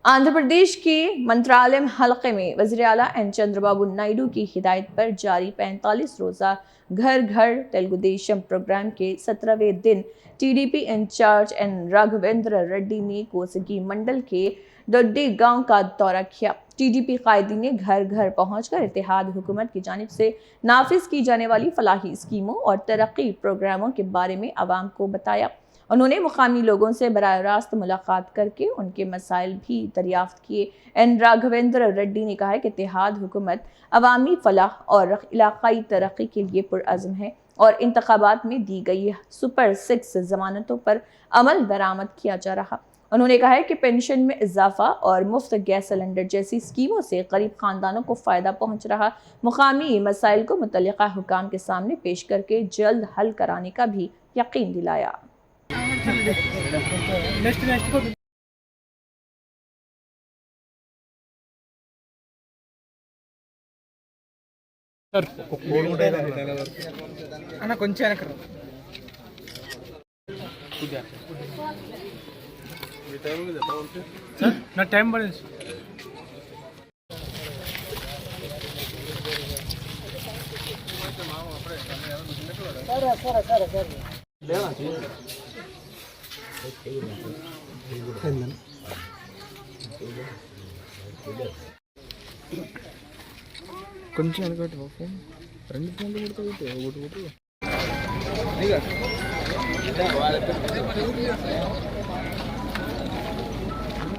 आंध्र प्रदेश के मंत्रालय हलके में वज़ीर आला एन चंद्रबाबू नायडू की हिदायत पर जारी 45 रोज़ा घर घर तेलुगु देशम प्रोग्राम के 17वें दिन TDP incharge N Raghavendra Reddy ने कोसगी मंडल के दोड्डी गांव का दौरा किया। टीडीपी कायदी ने घर घर पहुंचकर इत्तेहाद हुकूमत की जानिब से नाफिज की जाने वाली फलाही स्कीमों और तरक्की प्रोग्रामों के बारे में आवाम को बताया। उन्होंने मुकामी लोगों से बराह रास्त मुलाकात करके उनके मसाइल भी दरियाफ्त किए। एन राघवेंद्र रेड्डी ने कहा कि इत्तेहाद हुकूमत अवामी फलाह और इलाकाई तरक्की के लिए पुरअज़्म है और इंतखाबात में दी गई सुपर 6 जमानतों पर अमल दरामद किया जा रहा। उन्होंने कहा है कि पेंशन में इजाफा और मुफ्त गैस सिलेंडर जैसी स्कीमों से गरीब खानदानों को फ़ायदा पहुंच रहा। मुकामी मसाइल को मुतल्लिका हुकाम के सामने पेश करके जल्द हल कराने का भी यकीन दिलाया। అన్న కొంచెం వెనక సార్ నా టైం పడింది కొంచెం వెనకటి ఫోన్ రెండు ఫోన్లు కొడుతుంది ఒకటి